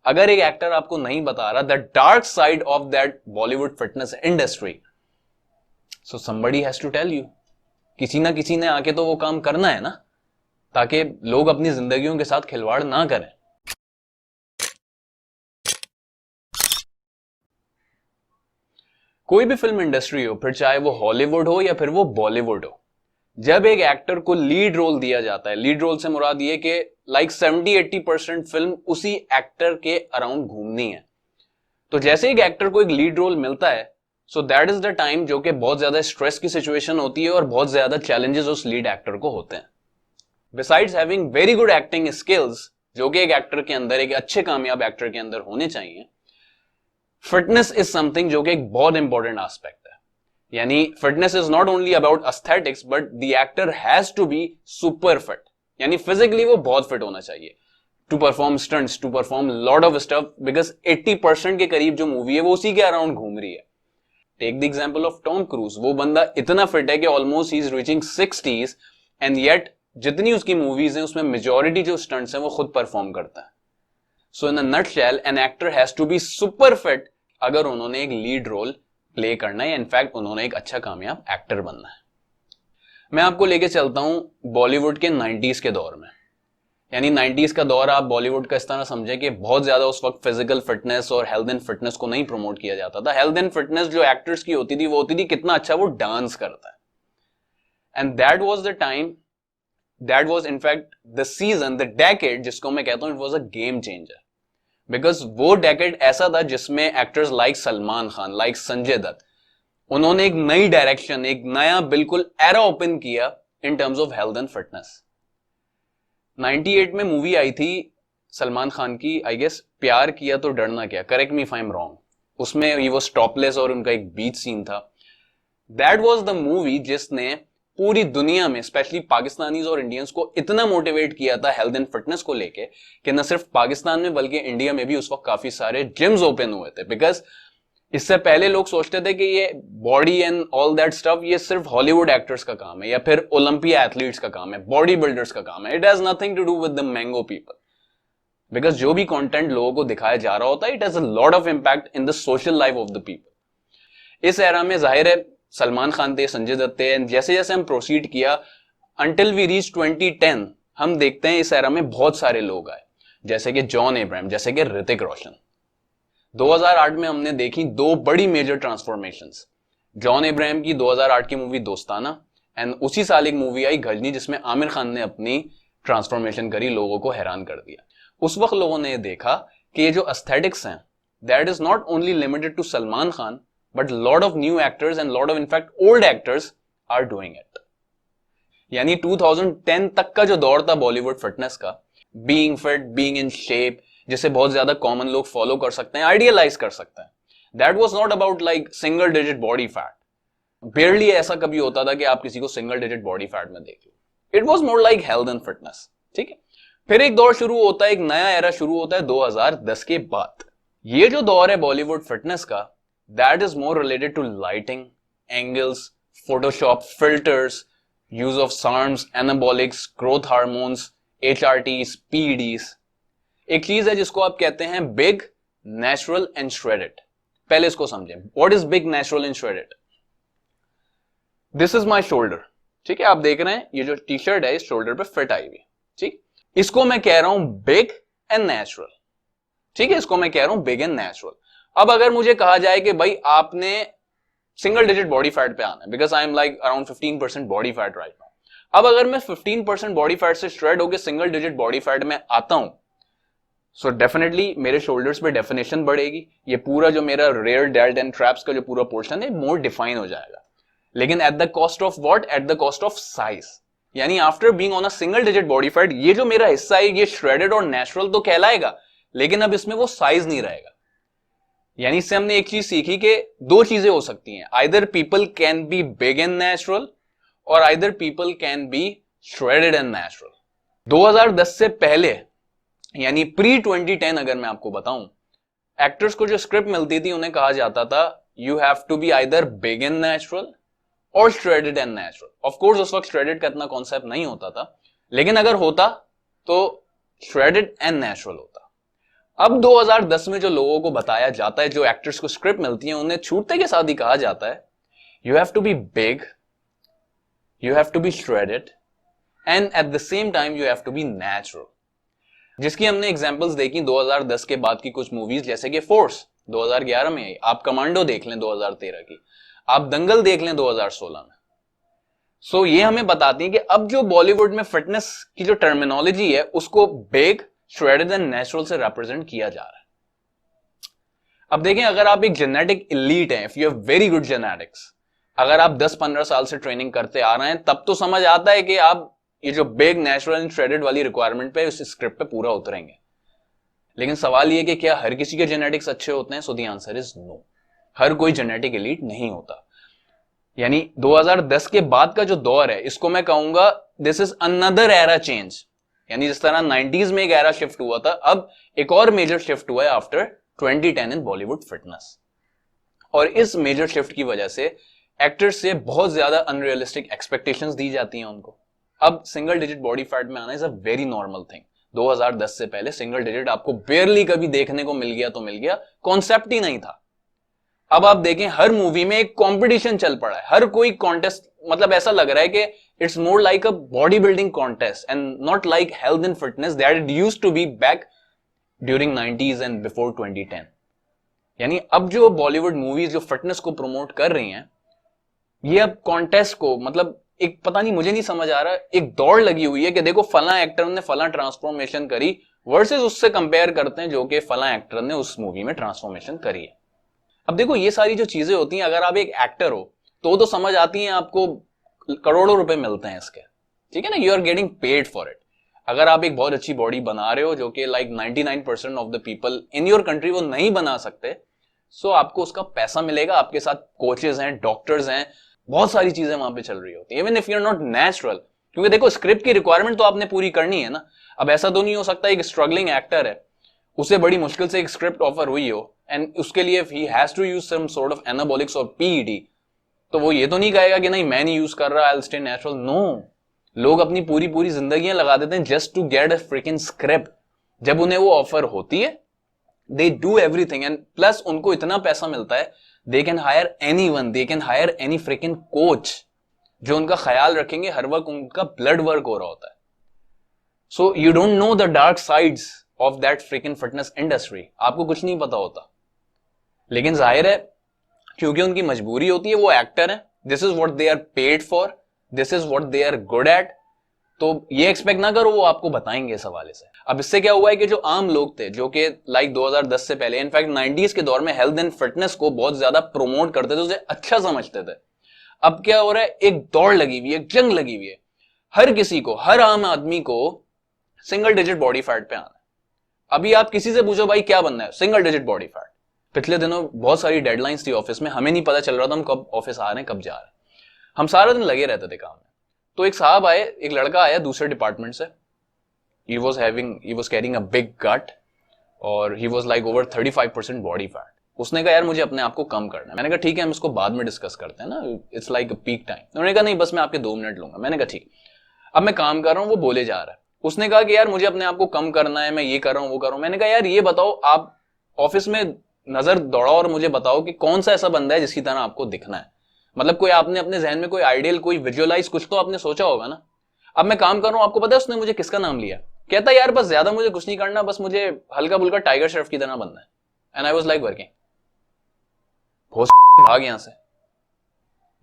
अगर एक एक्टर आपको नहीं बता रहा the dark side of that Bollywood fitness industry, so somebody has to tell you. किसी ना किसी ने आके तो वो काम करना है ना, ताकि लोग अपनी जिंदगियों के साथ खिलवाड़ ना करें। कोई भी फिल्म इंडस्ट्री हो, फिर चाहे वो हॉलीवुड हो या फिर वो बॉलीवुड हो, जब एक एक्टर को लीड रोल दिया जाता है, लीड रोल से मुराद ये कि लाइक 70-80% फिल्म उसी एक्टर के अराउंड घूमनी है। तो जैसे एक एक्टर को एक लीड रोल मिलता है, so that is the time जो कि बहुत ज्यादा स्ट्रेस की सिचुएशन होती है और बहुत ज्यादा चैलेंजेस उस लीड एक्टर को होते हैं। Besides having very good acting skills, जो कि एक एक्टर के अंदर, एक अच्छे कामयाब एक्टर के अंदर होने चाहिए, फिटनेस इज समथिंग जो कि एक बहुत इंपॉर्टेंट एस्पेक्ट है। यानी fitness is not only about aesthetics, but the actor has to be super fit. यानी फिजिकली वो बहुत फिट होना चाहिए to perform stunts, to perform lot of stuff, because 80% के करीब जो मूवी है वो उसी के अराउंड घूम रही है। Take the example of Tom Cruise. वो बंदा इतना फिट है कि almost he is reaching 60s, and yet जितनी उसकी मूवीज हैं उसमें मेजॉरिटी जो स्टंट्स हैं वो खुद परफॉर्म करता है। So in a nutshell, an actor has to be super fit अगर उन्होंने एक लीड रोल प्ले करना है, इनफैक्ट उन्होंने एक अच्छा कामयाब एक्टर बनना है। मैं आपको लेके चलता हूं बॉलीवुड के 90s के दौर में। यानी 90s का दौर आप बॉलीवुड का इस तरह समझे कि बहुत ज्यादा उस वक्त फिजिकल फिटनेस और हेल्थ एंड फिटनेस को नहीं प्रमोट किया जाता था। हेल्थ एंड फिटनेस जो एक्टर्स की होती थी वो होती थी कितना अच्छा वो डांस करता है। And that was the time, that was in fact the season, the decade जिसको मैं कहता हूं it was a game changer. Because वो डेकेड ऐसा था जिसमें actors like Salman Khan, like Sanjay Dutt, उन्होंने एक नई डायरेक्शन, एक नया बिल्कुल एरा ओपन किया in terms of health and fitness. 98 में मूवी आई थी सलमान खान की, आई गेस प्यार किया तो डरना क्या, correct me if I am wrong. उसमें ही वो टॉपलेस और उनका एक बीच सीन था। दैट वाज द मूवी जिसने पूरी दुनिया में, स्पेशली पाकिस्तानीज और इंडियंस को इतना मोटिवेट किया था हेल्थ एंड फिटनेस को लेके कि न सिर्फ पाकिस्तान में बल्कि इंडिया में भी उस वक्त काफी सारे जिम्स ओपन हुए थे। बिकॉज इससे पहले लोग सोचते थे कि ये body and all that stuff ये सिर्फ हॉलीवुड एक्टर्स का काम है या फिर ओलंपिया एथलीट्स का काम है, बॉडी बिल्डर्स का काम है। It has nothing to do with the mango people. Because जो भी कंटेंट लोगों को दिखाया जा रहा होता है, it has a lot of impact in the social life of the people. इस एरा में जाहिर है सलमान खान थे, संजय दत्त थे, एंड जैसे जैसे हम प्रोसीड किया अंटिल वी रीच 2010, हम देखते हैं इस एरा में बहुत सारे लोग आए, जैसे कि जॉन अब्राहम, जैसे कि ऋतिक रोशन। 2008 में हमने देखी दो बड़ी मेजर ट्रांसफॉर्मेशंस। जॉन अब्राहम की 2008 की मूवी दोस्ताना, एंड उसी साल एक मूवी आई गजनी जिसमें आमिर खान ने अपनी ट्रांसफॉर्मेशन करी, लोगों को हैरान कर दिया। उस वक्त लोगों ने देखा कि ये जो एस्थेटिक्स हैं that is not only limited to Salman Khan, but lot of new actors and lot of in fact old actors are doing it। यानी 2010 तक का जो दौर था बॉलीवुड फिटनेस का, being fit, being in shape, जिसे बहुत ज्यादा कॉमन लोग फॉलो कर सकते हैं, आइडियलाइज कर सकते हैं, that was not about like single digit body fat। barely ऐसा कभी होता था कि आप किसी को सिंगल डिजिट बॉडी फैट में देख लो। It was more like health and fitness. ठीक है, फिर एक दौर शुरू होता है, एक नया एरा शुरू होता है 2010 के बाद। ये जो दौर है बॉलीवुड फिटनेस का, that is more related to lighting, angles, Photoshop, filters, use of SARMs, anabolics, growth hormones, HRTs, PEDs। एक चीज है जिसको आप कहते हैं big, natural and shredded। पहले इसको समझें, what is big, natural and shredded? This is my shoulder। ठीक है, आप देख रहे हैं ये जो टी शर्ट है इस शोल्डर पे फिट आई हुई। ठीक, इसको मैं कह रहा हूं बिग एंड नेचुरल। ठीक है, इसको मैं कह रहा हूं बिग एंड नेचुरल। अब अगर मुझे कहा जाए कि भाई आपने सिंगल डिजिट बॉडी फैट पे आना है, because I am like around 15% body fat right now. अब अगर मैं 15% बॉडी फैट से श्रेड होकर सिंगल डिजिट बॉडी फैट में आता हूं, सो डेफिनेटली मेरे शोल्डर्स पे डेफिनेशन बढ़ेगी, ये पूरा जो मेरा रेयर डेल्ट एंड ट्रैप्स का जो पूरा पोर्शन है मोर डिफाइन हो जाएगा। लेकिन at the cost of what? At the cost of size. यानी after being on a single digit body fat, ये जो मेरा हिस्सा है ये श्रेडेड और नेचुरल तो कहलाएगा, लेकिन अब इसमें वो साइज नहीं रहेगा। यानी इससे हमने एक चीज सीखी कि दो चीजें हो सकती हैं, either people can be big and natural और either people can be shredded and natural. 2010 से पहले यानी प्री 2010 अगर मैं आपको बताऊं, एक्टर्स को जो स्क्रिप्ट मिलती थी उन्हें कहा जाता था you have to be either big and natural और shredded and natural. Of course उस वक्त श्रेडेड का इतना कॉन्सेप्ट नहीं होता था, लेकिन अगर होता तो श्रेडेड एंड नेचुरल होता। अब 2010 में जो लोगों को बताया जाता है, जो एक्टर्स को स्क्रिप्ट मिलती है, उन्हें छूटते के साथ ही कहा जाता है you have to be big, you have to be shredded and at the same time you have to be natural. जिसकी हमने एग्जांपल्स देखी 2010 के बाद की कुछ मूवीज, जैसे कि फोर्स 2011 में आई, आप कमांडो देख लें 2013 की, आप दंगल देख लें 2016 में। सो ये हमें बताती है कि अब जो बॉलीवुड में फिटनेस की जो टर्मिनोलॉजी है उसको बिग, श्रेडेड एंड नेचुरल से रिप्रेजेंट किया जा रहा है। अब देखें, अगर आप एक जेनेटिक एलीट हैं, if you have very good genetics, अगर आप 10-15 साल से ट्रेनिंग करते आ रहे हैं, तब तो समझ आता है कि आप ये जो बिग, नेचुरल एंड श्रेडेड वाली रिक्वायरमेंट पे, उस स्क्रिप्ट पे पूरा उतरेंगे। लेकिन सवाल ये कि क्या हर किसी के जेनेटिक्स अच्छे होते हैं? So the answer is no. हर कोई जेनेटिक एलीट नहीं होता। यानी 2010 के बाद का जो दौर है, इसको मैं कहूंगा this is another era change. यानी जिस तरह 90s में एक एरा शिफ्ट हुआ था, अब एक और मेजर शिफ्ट हुआ है आफ्टर 2010 इन बॉलीवुड फिटनेस। और इस मेजर शिफ्ट की वजह से एक्टर्स से बहुत ज्यादा अनरियलिस्टिक एक्सपेक्टेशंस दी जाती हैं उनको। अब सिंगल डिजिट बॉडी फैट में आना is a very normal thing. 2010 से पहले सिंगल डिजिट आपको बेयरली कभी देखने को मिल गया तो मिल गया, कॉन्सेप्ट ही नहीं था। अब आप देखें, हर मूवी में एक कंपटीशन चल पड़ा है, हर कोई कॉन्टेस्ट, मतलब ऐसा लग रहा है कि it's more like a body building contest and not like health and fitness that it used to be back during 90s and before 2010। यानी अब जो बॉलीवुड मूवीज जो फिटनेस को प्रमोट कर रही हैं, ये अब कॉन्टेस्ट को, मतलब एक पता नहीं, मुझे नहीं समझ आ रहा, एक दौड़ लगी हुई है कि देखो फला एक्टर ने फला ट्रांसफॉर्मेशन करी वर्सेस उससे कंपेयर करते हैं जो कि फला एक्टर ने उस मूवी में ट्रांसफॉर्मेशन करी है। अब देखो, ये सारी जो चीजें होती हैं, अगर आप एक एक्टर हो तो समझ आती हैं, आपको करोड़ों रुपए मिलते हैं इसके, ठीक है ना, you are getting paid for it. अगर आप एक बहुत अच्छी बॉडी बना रहे हो जो कि like 99% of the people in your country वो नहीं बना सकते, सो आपको उसका पैसा मिलेगा। आपके साथ कोचेस हैं, डॉक्टर्स हैं, बहुत सारी चीजें वहां पे चल रही होती है, even if you are not natural. क्योंकि देखो, स्क्रिप्ट की रिक्वायरमेंट तो आपने पूरी करनी है ना। अब ऐसा तो नहीं हो सकता एक स्ट्रगलिंग एक्टर है, उसे बड़ी मुश्किल से एक स्क्रिप्ट ऑफर हुई हो एंड उसके लिए ही has to use some sort of anabolics और पीईडी, तो वो ये तो नहीं कहेगा कि नहीं मैं नहीं यूज कर रहा, I will stay natural. No, लोग अपनी पूरी पूरी जिंदगियां लगा देते हैं just to get a freaking script. जब उन्हें वो ऑफर होती है, they do everything, and plus उनको इतना पैसा मिलता है, they can hire anyone, they can hire any freaking coach जो उनका ख्याल रखेंगे, हर वक्त उनका ब्लड वर्क हो रहा होता है। So you don't know the dark sides of that fricking fitness industry, आपको कुछ नहीं पता होता। लेकिन जाहिर है, क्योंकि उनकी मजबूरी होती है, वो एक्टर है, this is what they are paid for, this is what they are good at, तो ये एक्सपेक्ट ना करो वो आपको बताएंगे इस हवाले से। अब इससे क्या हुआ है कि जो आम लोग थे, जो कि लाइक 2010 से पहले, इनफैक्ट 90s के दौर में हेल्थ एंड फिटनेस को बहुत ज्यादा प्रोमोट करते थे, उसे अच्छा समझते थे, अब क्या हो रहा है, एक दौड़ लगी हुई है, एक जंग लगी हुई है, हर किसी को, हर आम आदमी को सिंगल डिजिट बॉडी फैट पे आना है। अभी आप किसी से पूछो भाई क्या बनना है, सिंगल डिजिट बॉडी फैट। पिछले दिनों बहुत सारी डेडलाइंस थी ऑफिस में, हमें नहीं पता चल रहा था हम कब ऑफिस आ रहे हैं, कब जा रहे हैं, हम सारा दिन लगे रहते थे काम में। तो एक साहब आए, एक लड़का आया दूसरे डिपार्टमेंट से, he was carrying a big gut और he was like over 35% body fat। उसने कहा यार मुझे अपने आप को कम करना है। मैंने कहा ठीक है, हम इसको बाद में डिस्कस करते हैं ना, it's like a peak time. उन्होंने कहा नहीं, बस मैं आपके 2 मिनट लूंगा। मैंने कहा ठीक। अब मैं काम कर रहा हूँ, वो बोले जा रहा है। उसने कहा कि यार मुझे अपने आप को कम करना है, मैं ये कर रहा हूँ, वो कर रहा हूँ। मैंने कहा यार ये बताओ, आप ऑफिस में नजर दौड़ाओ और मुझे बताओ कि कौन सा ऐसा बंदा है जिसकी तरह आपको दिखना है। मतलब कोई आपने अपने जहन में कोई आइडियल, कोई विजुअलाइज, कुछ तो आपने सोचा होगा ना। अब मैं काम कर रहा हूं, आपको पता है उसने मुझे किसका नाम लिया? कहता यार बस ज्यादा मुझे कुछ नहीं करना, बस मुझे हल्का फुल्का टाइगर श्रॉफ की तरह बनना है। And I was like working, भाग यहां से।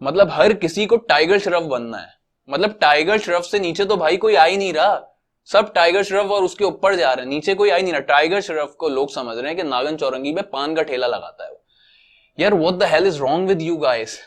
मतलब हर किसी को टाइगर श्रॉफ बनना है, मतलब टाइगर श्रॉफ से नीचे तो भाई कोई आ ही नहीं रहा, सब टाइगर श्रॉफ और उसके ऊपर जा रहे हैं, नीचे कोई आ ही नहीं रहा। टाइगर श्रॉफ को लोग समझ रहे हैं कि नागन चौरंगी में पान का ठेला लगाता है वो। यार what the hell is wrong with you guys.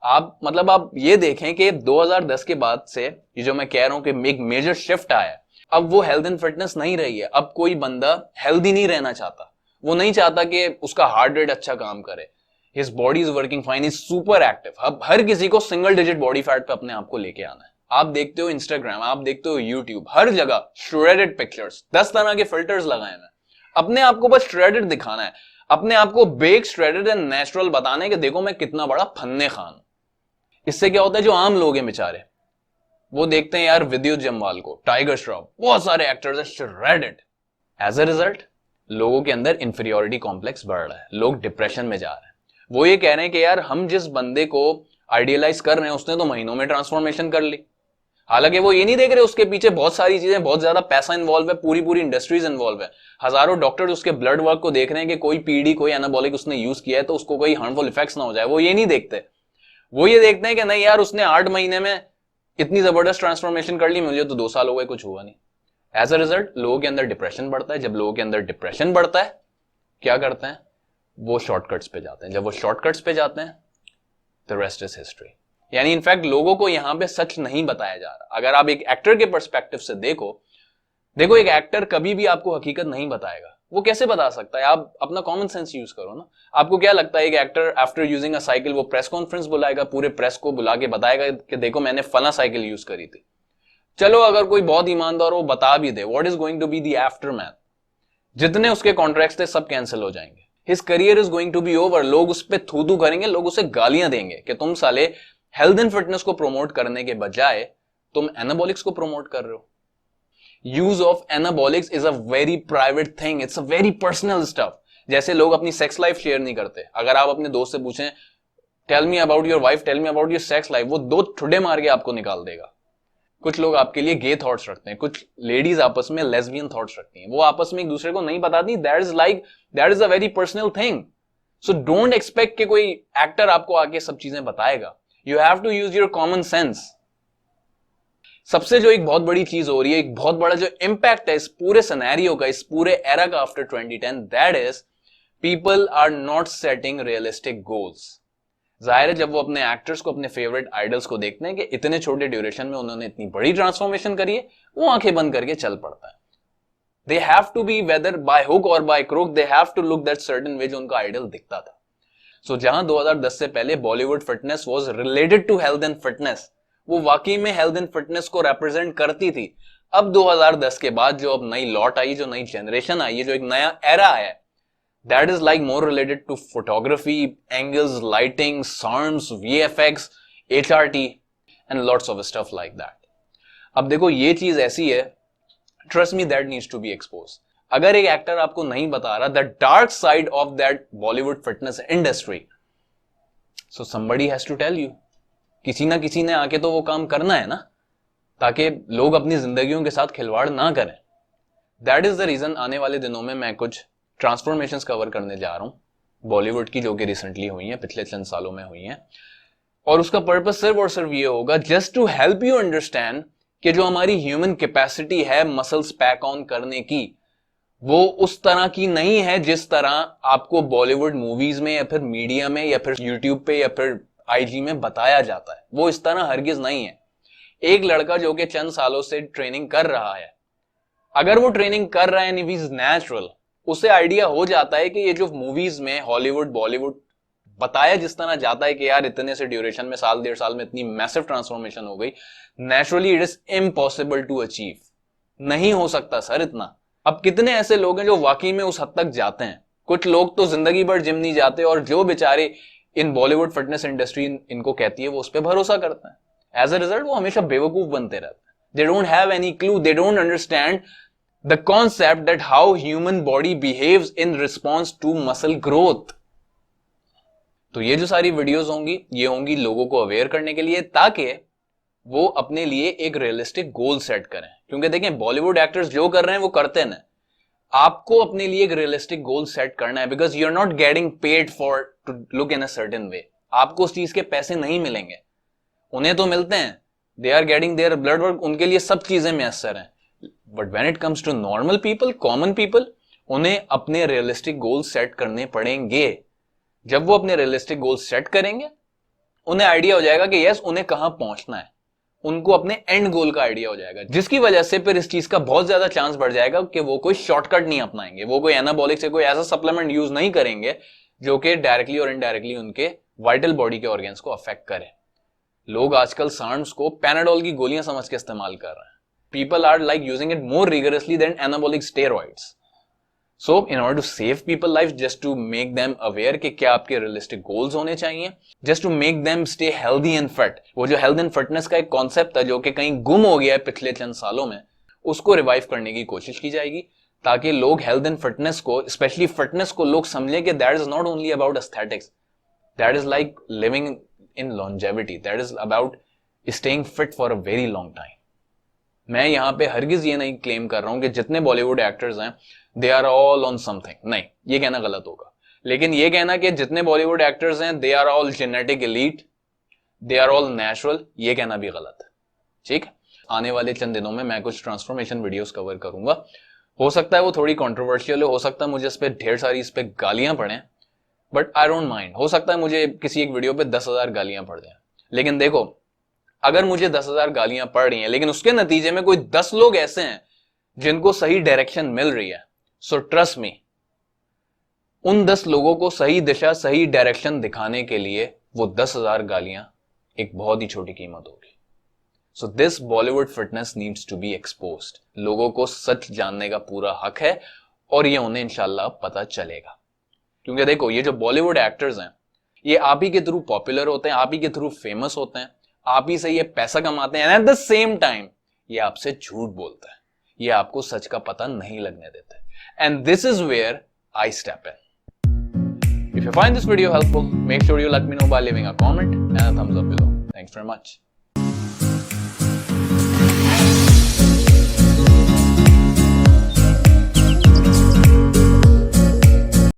आप मतलब आप ये देखें कि 2010 के बाद से ये जो मैं कह रहा हूं कि एक मेजर शिफ्ट आया, अब वो हेल्थ एंड फिटनेस नहीं रही है। अब कोई बंदा हेल्दी नहीं रहना चाहता, वो नहीं चाहता कि उसका हार्ट रेट अच्छा काम करे, his body is working fine, is super active. अब हर किसी को सिंगल डिजिट बॉडी फैट पे अपने आप को लेके आना है। आप देखते हो इंस्टाग्राम, आप देखते हो यूट्यूब, हर जगह श्रेडेड पिक्चर्स, 10 तरह के फिल्टर्स लगाए हैं। अपने आप को बस श्रेडेड दिखाना है, अपने आप को बेक, श्रेडेड एंड नेचुरल बताने के देखो मैं कितना बड़ा फन्ने खान। इससे क्या होता है, जो आम लोग हैं बेचारे, वो देखते हैं यार विद्युत जम्वाल को, टाइगर श्रॉफ, बहुत सारे एक्टर्स हैं श्रेडेड। एज अ रिजल्ट लोगों के अंदर इंफीरियोरिटी कॉम्प्लेक्स बढ़ रहा है, लोग डिप्रेशन में जा रहे हैं। वो ये कह रहे हैं कि यार हम जिस बंदे को आइडियलाइज कर रहे हैं उसने तो महीनों में ट्रांसफॉर्मेशन कर ली। हालांकि वो ये नहीं देख रहे उसके पीछे बहुत सारी चीजें, बहुत ज्यादा पैसा इन्वॉल्व है, पूरी पूरी इंडस्ट्रीज इन्वॉल्व है। हजारों डॉक्टर्स उसके ब्लड वर्क को देख रहे हैं कि कोई पीडी कोई एनाबॉलिक उसने यूज किया है तो उसको कोई हार्मफुल इफेक्ट्स ना हो जाए। वो ये नहीं देखते, वो ये देखते हैं कि नहीं यार उसने 8 महीने में इतनी जबरदस्त ट्रांसफॉर्मेशन कर ली, मुझे तो 2 साल हो गए कुछ हुआ नहीं। एज अ रिजल्ट लोगों के अंदर डिप्रेशन बढ़ता है। जब लोगों के अंदर डिप्रेशन बढ़ता है क्या करते हैं, वो शॉर्टकट्स पे जाते हैं। जब वो शॉर्टकट्स पे जाते हैं द रेस्ट इज हिस्ट्री। यानी इनफैक्ट लोगों को यहां पे सच नहीं बताया जा रहा। अगर आप एक एक्टर के पर्सपेक्टिव से देखो एक एक्टर कभी भी आपको हकीकत नहीं बताएगा। वो कैसे बता सकता है? आप अपना कॉमन सेंस यूज करो ना। आपको क्या लगता है एक actor after using a cycle वो प्रेस कॉन्फ्रेंस बुलाएगा, पूरे प्रेस को बुला के बताएगा कि देखो मैंने फला साइकिल यूज करी थी? चलो अगर कोई बहुत ईमानदार हो बता भी दे, what is going to be the aftermath? जितने उसके कॉन्ट्रैक्ट्स थे सब कैंसिल हो जाएंगे। His career is going to be over. लोग उस पर थू करेंगे, लोग उसे गालियां देंगे कि तुम साले हेल्थ एंड फिटनेस को प्रमोट करने के बजाय तुम एनाबॉलिक्स को प्रमोट कर रहे हो। Use of anabolics is a very private thing, it's a very personal stuff. जैसे लोग अपनी सेक्स लाइफ शेयर नहीं करते। अगर आप अपने दोस्त से पूछें tell me about your wife, tell me about your sex life, वो 2 ठुड्डे मार के आपको निकाल देगा। कुछ लोग आपके लिए गे थॉट्स रखते हैं, कुछ लेडीज आपस में लेस्बियन थॉट्स रखती हैं, वो आपस में एक दूसरे को नहीं बताती। That is a very personal thing. So don't expect कि कोई एक्टर आपको आके सब चीजें बताएगा। You have to use your common sense. सबसे जो एक बहुत बड़ी चीज हो रही है, एक बहुत बड़ा जो इंपैक्ट है इस पूरे सिनेरियो का, इस पूरे एरा का after 2010, that is people are not setting realistic goals. जाहिर है जब वो अपने एक्टर्स को, अपने फेवरेट आइडल्स को देखते हैं कि इतने छोटे ड्यूरेशन में उन्होंने इतनी बड़ी ट्रांसफॉर्मेशन करी है, वो आंखें बंद करके चल पड़ता है। They have to be whether by hook और by crook, they have to look that certain way जो उनका आइडल दिखता था। सो जहां 2010 से पहले Bollywood fitness was related to health and fitness, वो वाकई में हेल्थ एंड फिटनेस को रिप्रेजेंट करती थी। अब 2010 के बाद जो अब नई लॉट आई, जो नई जनरेशन आई है, जो एक नया एरा है, that is like more related to photography, angles, lighting, sounds, VFX, HRT and lots of stuff like that. अब देखो ये चीज ऐसी है, trust me, that needs to be exposed. अगर एक एक्टर आपको नहीं बता रहा the dark side of that Bollywood fitness industry, so somebody has to tell you. किसी ना किसी ने आके तो वो काम करना है ना, ताकि लोग अपनी जिंदगियों के साथ खिलवाड़ ना करें। That is the reason आने वाले दिनों में मैं कुछ ट्रांसफॉर्मेशंस कवर करने जा रहा हूं बॉलीवुड की, जो कि रिसेंटली हुई हैं, पिछले चंद सालों में हुई हैं। और उसका पर्पस सिर्फ और सिर्फ ये होगा just to help you understand कि जो हमारी ह्यूमन कैपेसिटी है मसल्स पैक ऑन करने की, वो उस तरह की नहीं है जिस तरह आपको बॉलीवुड मूवीज में या फिर मीडिया में या फिर यूट्यूब पे या फिर आईजी में बताया जाता है। वो इस तरह हरगिज नहीं है। एक लड़का जो कि चंद सालों से ट्रेनिंग कर रहा है, अगर वो ट्रेनिंग कर रहा है एंड ही इज नेचुरल, उसे आइडिया हो जाता है कि ये जो मूवीज में हॉलीवुड बॉलीवुड बताया जिस तरह जाता है कि यार इतने से ड्यूरेशन में, 1.5 साल में इतनी मैसिव ट्रांसफॉर्मेशन हो गई, naturally it is impossible to achieve. नहीं हो सकता सर इतना। अब कितने ऐसे लोग हैं जो वाकई में उस हद तक जाते हैं? कुछ लोग तो जिंदगी भर जिम नहीं जाते और जो बेचारे इन बॉलीवुड फिटनेस इंडस्ट्री इनको कहती है वो उस पर भरोसा करते हैं। एज अ रिजल्ट वो हमेशा बेवकूफ बनते रहते हैं। They don't have any clue, they don't understand the concept that how human body behaves in response to muscle growth. तो ये जो सारी वीडियोस होंगी ये होंगी लोगों को अवेयर करने के लिए, ताकि वो अपने लिए एक रियलिस्टिक गोल सेट करें। क्योंकि देखें बॉलीवुड एक्टर्स जो कर रहे हैं वो करते हैं, आपको अपने लिए एक रियलिस्टिक गोल सेट करना है, because you are not getting paid for to look in a certain way. आपको उस चीज के पैसे नहीं मिलेंगे, उन्हें तो मिलते हैं, they are getting their blood work, उनके लिए सब चीजें मैसर हैं। But when it comes to normal people, common people, उन्हें अपने रियलिस्टिक गोल सेट करने पड़ेंगे। जब वो अपने रियलिस्टिक गोल सेट करेंगे उन्हें आइडिया हो जाएगा कि यस उन्हें कहां पहुंचना है, उनको अपने एंड गोल का आइडिया हो जाएगा, जिसकी वजह से फिर इस चीज का बहुत ज्यादा चांस बढ़ जाएगा कि वो कोई शॉर्टकट नहीं अपनाएंगे, वो कोई एनाबॉलिक से कोई ऐसा सप्लीमेंट यूज नहीं करेंगे जो कि डायरेक्टली और इनडायरेक्टली उनके वाइटल बॉडी के ऑर्गन्स को अफेक्ट करे। लोग आजकल सांड्स को पैनाडोल की गोलियां समझ के इस्तेमाल कर रहे हैं। People are like using it more rigorously than anabolic steroids. So, in order to save people life, just to make them aware कि क्या आपके realistic goals होने चाहिए, just to make them stay healthy and fit. वो जो health and fitness का एक concept था जो कि कहीं गुम हो गया है पिछले चंद सालों में, उसको revive करने की कोशिश की जाएगी, ताकि लोग हेल्थ एंड फिटनेस को, स्पेशली फिटनेस को, लोग समझें कि that is not only about aesthetics, that is like living in longevity, that is about staying fit for a very long time. मैं यहां पे हरगिज ये नहीं क्लेम कर रहा हूं कि जितने बॉलीवुड एक्टर्स हैं they are all on something, नहीं, ये कहना गलत होगा। लेकिन ये कहना कि जितने बॉलीवुड एक्टर्स हैं they are all genetic elite, they are all natural, ये कहना भी गलत है। ठीक, आने वाले चंद दिनों में मैं कुछ ट्रांसफॉर्मेशन वीडियोस कवर करूंगा। हो सकता है वो थोड़ी कंट्रोवर्शियल हो सकता है मुझे इस पे ढेर सारी इस पे गालियां पड़े, बट आई डोंट माइंड। हो सकता है मुझे किसी एक वीडियो पे 10,000 गालियां पड़ जाए, लेकिन देखो, अगर मुझे 10,000 गालियां पड़ रही हैं लेकिन उसके नतीजे में कोई 10 लोग ऐसे हैं जिनको सही डायरेक्शन मिल रही है, सो ट्रस्ट मी, उन 10 लोगों को सही दिशा, सही डायरेक्शन दिखाने के लिए वो 10,000 गालियां एक बहुत ही छोटी कीमत होगी। So this Bollywood fitness needs to be exposed. लोगों को सच जानने का पूरा हक है और ये उन्हें इंशाल्लाह पता चलेगा। क्योंकि देखो, ये जो बॉलीवुड एक्टर्स हैं ये आप ही के थ्रू पॉपुलर होते हैं, आप ही के थ्रू फेमस होते हैं, आप ही से ये पैसा कमाते हैं, एट द सेम टाइम ये आपसे झूठ बोलते हैं, ये आपको सच का पता नहीं लगने देते। And this is where I step in. If you find this video helpful, make sure you let me know by leaving a comment and a thumbs up below. Thanks very much.